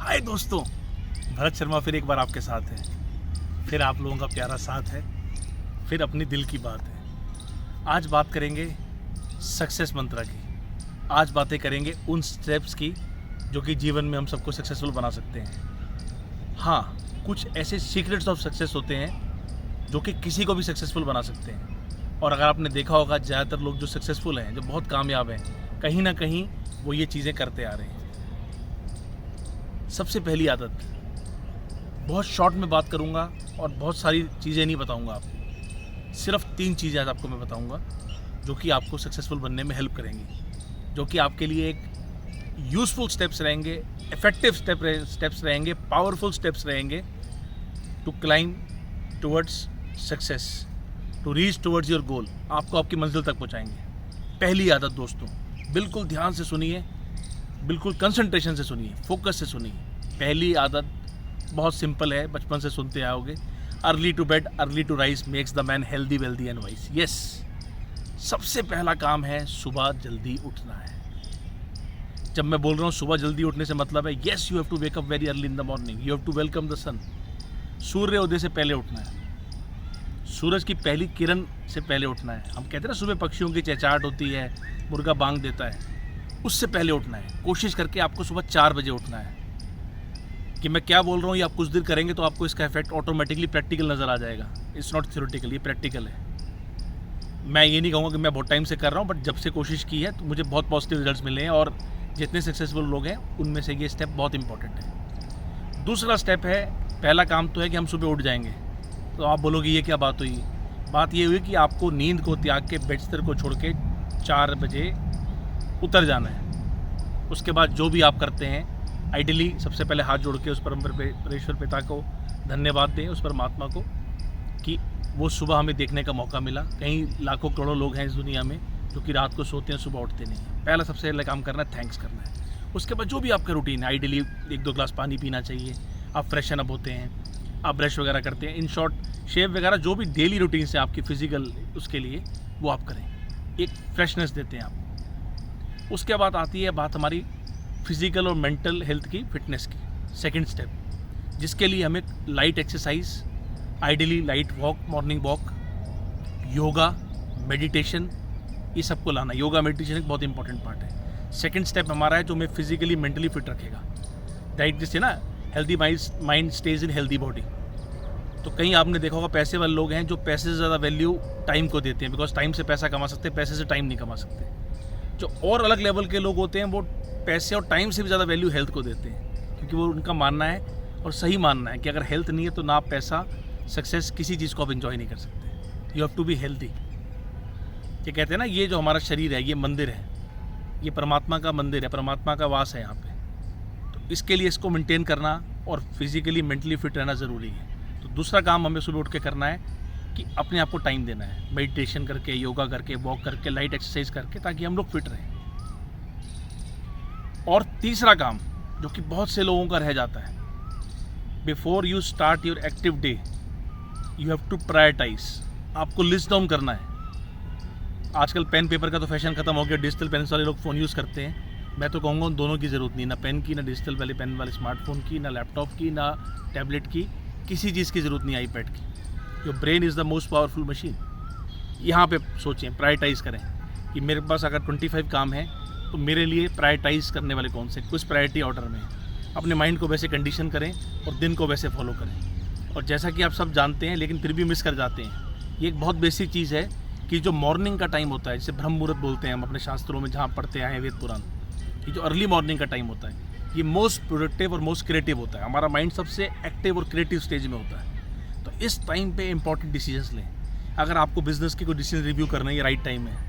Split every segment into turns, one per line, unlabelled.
हाय दोस्तों, भरत शर्मा फिर एक बार आपके साथ है। फिर आप लोगों का प्यारा साथ है। फिर अपनी दिल की बात है। आज बात करेंगे सक्सेस मंत्रा की। आज बातें करेंगे उन स्टेप्स की जो कि जीवन में हम सबको सक्सेसफुल बना सकते हैं। हाँ, कुछ ऐसे सीक्रेट्स ऑफ सक्सेस होते हैं जो कि किसी को भी सक्सेसफुल बना सकते हैं। और अगर आपने देखा होगा, ज़्यादातर लोग जो सक्सेसफुल हैं, जो बहुत कामयाब हैं, कहीं ना कहीं वो ये चीज़ें करते आ रहे हैं। सबसे पहली आदत, बहुत शॉर्ट में बात करूंगा और बहुत सारी चीज़ें नहीं बताऊंगा आपको। सिर्फ 3 चीज़ें आज आपको मैं बताऊंगा जो कि आपको सक्सेसफुल बनने में हेल्प करेंगी, जो कि आपके लिए एक यूज़फुल स्टेप्स रहेंगे, इफेक्टिव स्टेप्स रहेंगे, पावरफुल स्टेप्स रहेंगे to climb towards success, to reach towards your goal. आपको आपकी मंजिल तक पहुंचाएंगे। पहली आदत दोस्तों, बिल्कुल ध्यान से सुनिए, बिल्कुल कंसंट्रेशन से सुनिए, फोकस से सुनिए। पहली आदत बहुत सिंपल है, बचपन से सुनते आओगे। Early to bed early to rise makes the man healthy wealthy and wise. Yes, सबसे पहला काम है सुबह जल्दी उठना है। जब मैं बोल रहा हूँ सुबह जल्दी उठने से मतलब है, yes, you have to wake up very early in the morning. You have to welcome the sun. सूर्य उदय से पहले उठना है। सूरज की पहली किरण से पहले उठना है। हम कहते हैं ना, सुबह पक्षियों की चहचहाट होती है, मुर्गा बांग देता है, उससे पहले उठना है। कोशिश करके आपको सुबह 4 बजे उठना है। कि मैं क्या बोल रहा हूँ ये आप कुछ देर करेंगे तो आपको इसका इफेक्ट ऑटोमेटिकली प्रैक्टिकल नज़र आ जाएगा। इट्स नॉट थ्योरेटिकल, ये प्रैक्टिकल है। मैं ये नहीं कहूँगा कि मैं बहुत टाइम से कर रहा हूँ, बट जब से कोशिश की है तो मुझे बहुत पॉजिटिव रिजल्ट्स मिले हैं। और जितने सक्सेसफुल लोग हैं उनमें से ये स्टेप बहुत इंपॉर्टेंट है। दूसरा स्टेप है, पहला काम तो है कि हम सुबह उठ जाएंगे। तो आप बोलोगे ये क्या बात हुई? बात ये हुई कि आपको नींद को त्याग के, बिस्तर को छोड़ के 4 बजे उतर जाना है। उसके बाद जो भी आप करते हैं, आइडियली सबसे पहले हाथ जोड़ के उस परमेश्वर पिता को धन्यवाद दें, उस परमात्मा को, कि वो सुबह हमें देखने का मौका मिला। कई लाखों करोड़ों लोग हैं इस दुनिया में जो कि रात को सोते हैं, सुबह उठते नहीं हैं। पहला सबसे पहले काम करना है, थैंक्स करना है। उसके बाद जो भी आपका रूटीन है, आइडियली 1-2 ग्लास पानी पीना चाहिए। आप फ्रेशन अप होते हैं, आप ब्रश वगैरह करते हैं, इन शॉर्ट शेव वगैरह जो भी डेली रूटीन है आपकी फिजिकल, उसके लिए वो आप करें। एक फ्रेशनेस देते हैं आप। उसके बाद आती है बात हमारी फिजिकल और मेंटल हेल्थ की, फिटनेस की। सेकंड स्टेप, जिसके लिए हमें light exercise, ideally light walk, morning walk, yoga, meditation, ये सबको लाना। योगा मेडिटेशन एक बहुत इंपॉर्टेंट पार्ट है। सेकंड स्टेप हमारा है जो हमें फिजिकली मेंटली फिट रखेगा। राइट, जिससे ना हेल्दी माइंड स्टेज इन हेल्दी बॉडी। तो कहीं आपने देखा होगा, पैसे वाले लोग हैं जो पैसे से ज़्यादा वैल्यू टाइम को देते हैं, बिकॉज टाइम से पैसा कमा सकते हैं, पैसे से टाइम नहीं कमा सकते। जो और अलग लेवल के लोग होते हैं वो पैसे और टाइम से भी ज़्यादा वैल्यू हेल्थ को देते हैं, क्योंकि वो उनका मानना है और सही मानना है कि अगर हेल्थ नहीं है तो ना आप पैसा, सक्सेस, किसी चीज़ को आप एंजॉय नहीं कर सकते। You have to be healthy. ये कहते हैं ना, ये जो हमारा शरीर है, ये मंदिर है, ये परमात्मा का मंदिर है, परमात्मा का वास है यहाँ पे। तो इसके लिए इसको मेंटेन करना और फिजिकली मेंटली फिट रहना ज़रूरी है। तो दूसरा काम हमें सुबह उठ के करना है कि अपने आप को टाइम देना है, मेडिटेशन करके, योगा करके, वॉक करके, लाइट एक्सरसाइज करके, ताकि हम लोग फिट रहें। और तीसरा काम जो कि बहुत से लोगों का रह जाता है, before you start your active day you have to prioritise. आपको लिस्ट डाउन करना है। आजकल पेन पेपर का तो फैशन खत्म हो गया, डिजिटल पेन वाले लोग फ़ोन यूज़ करते हैं। मैं तो कहूँगा उन दोनों की ज़रूरत नहीं, ना पेन की, ना डिजिटल वाले पेन वाले स्मार्टफोन की, ना लैपटॉप की, ना टैबलेट की, किसी चीज़ की ज़रूरत नहीं, आईपैड की। Your brain is the most powerful machine. यहाँ पे सोचें, प्रायोरिटाइज़ करें कि मेरे पास अगर 25 काम हैं तो मेरे लिए प्रायोरिटाइज़ करने वाले कौन से, कुछ प्रायोरिटी ऑर्डर में। अपने माइंड को वैसे कंडीशन करें और दिन को वैसे फॉलो करें। और जैसा कि आप सब जानते हैं लेकिन फिर भी मिस कर जाते हैं, ये एक बहुत बेसिक चीज़ है कि जो मॉर्निंग का टाइम होता है, जिसे ब्रह्म मुहूर्त बोलते हैं हम अपने शास्त्रों में, जहाँ पढ़ते आए हैं वेद पुराण, ये जो अर्ली मॉर्निंग का टाइम होता है, ये मोस्ट प्रोडक्टिव और मोस्ट क्रिएटिव होता है। हमारा माइंड सबसे एक्टिव और क्रिएटिव स्टेज में होता है। तो इस टाइम पे इंपॉर्टेंट डिसीजंस लें। अगर आपको बिजनेस की कोई डिसीजन रिव्यू करना है, ये राइट टाइम है।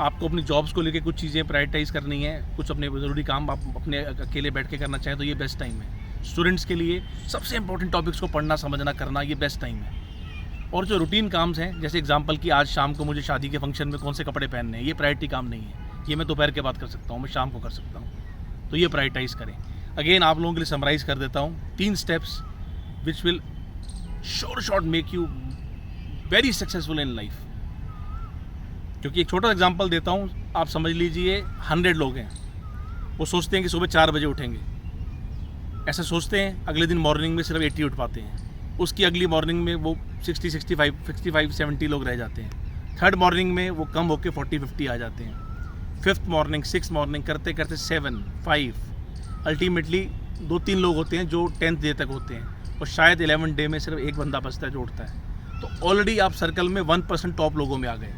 आपको अपनी जॉब्स को लेके कुछ चीज़ें प्रायोरिटाइज़ करनी है, कुछ अपने ज़रूरी काम आप अपने अकेले बैठ के करना चाहें तो ये बेस्ट टाइम है। स्टूडेंट्स के लिए सबसे इंपॉर्टेंट टॉपिक्स को पढ़ना, समझना, करना, ये बेस्ट टाइम है। और जो रूटीन काम्स हैं, जैसे एग्जांपल कि आज शाम को मुझे शादी के फंक्शन में कौन से कपड़े पहनने हैं, ये प्रायोरिटी काम नहीं है। ये मैं दोपहर के बाद कर सकता हूँ, मैं शाम को कर सकता हूँ। तो ये प्रायोरिटाइज़ करें। अगेन आप लोगों के लिए समराइज़ कर देता हूँ 3 steps which will short make you very successful in life. क्योंकि एक छोटा एग्जांपल देता हूँ, आप समझ लीजिए 100 लोग हैं, वो सोचते हैं कि सुबह 4 बजे उठेंगे। ऐसा सोचते हैं, अगले दिन मॉर्निंग में सिर्फ 80 उठ पाते हैं, उसकी अगली मॉर्निंग में वो 60, 65, 70 लोग रह जाते हैं, थर्ड मॉर्निंग में वो कम होकर 40, 50 आ जाते हैं, फिफ्थ मॉर्निंग, सिक्स मॉर्निंग करते करते 7, 5, अल्टीमेटली 2-3 लोग होते हैं जो 10th डे तक होते हैं, और शायद 11 डे में सिर्फ एक बंदा बचता है जो उठता है। तो ऑलरेडी आप सर्कल में 1% टॉप लोगों में आ गए।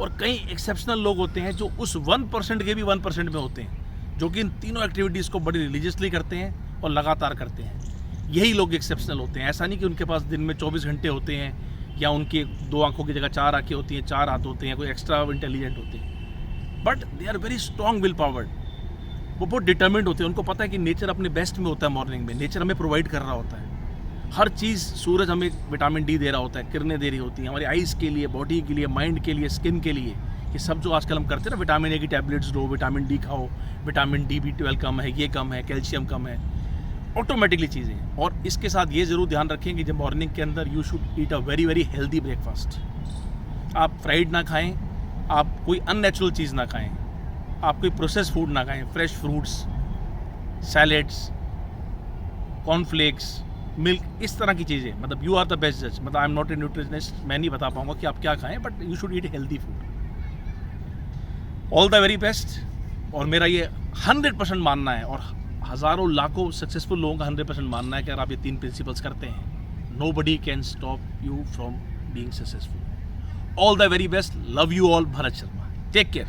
और कई एक्सेप्शनल लोग होते हैं जो उस 1% के भी 1% में होते हैं, जो कि इन तीनों एक्टिविटीज़ को बड़ी रिलीजियसली करते हैं और लगातार करते हैं। यही लोग एक्सेप्शनल होते हैं। ऐसा नहीं कि उनके पास दिन में 24 घंटे होते हैं, या उनकी 2 आंखों की जगह 4 आंखें होती हैं, 4 हाथ होते हैं, कोई एक्स्ट्रा इंटेलिजेंट होते हैं, but they are very strong will powered. वो बहुत डिटर्मिंड होते हैं, उनको पता है कि नेचर अपने बेस्ट में होता है, मॉर्निंग में नेचर हमें प्रोवाइड कर रहा होता है हर चीज़। सूरज हमें विटामिन डी दे रहा होता है, किरणें दे रही होती हैं हमारी आइज़ के लिए, बॉडी के लिए, माइंड के लिए, स्किन के लिए। ये सब जो आजकल हम करते हैं ना, विटामिन ए की टैबलेट्स लो, विटामिन डी खाओ, विटामिन डी B12 कम है, ये कम है, कैल्शियम कम है, ऑटोमेटिकली चीज़ें। और इसके साथ ये ज़रूर ध्यान रखें कि जब मॉर्निंग के अंदर you should eat a very very healthy breakfast. आप फ्राइड ना खाएं, आप कोई अननेचुरल चीज़ ना खाएं, आप कोई प्रोसेस फूड ना खाएं, fresh fruits, salads, cornflakes, milk, इस तरह की चीज़ें। मतलब यू आर द बेस्ट जज, मतलब I am not a nutritionist, मैं नहीं बता पाऊंगा कि आप क्या खाएं, but you should eat healthy food. All the very best. और मेरा ये 100% मानना है, और हज़ारों लाखों सक्सेसफुल लोगों का 100% मानना है कि अगर आप ये 3 प्रिंसिपल्स करते हैं, nobody can stop you from being successful. All the very best. Love you all. Bharat Sharma. Take care.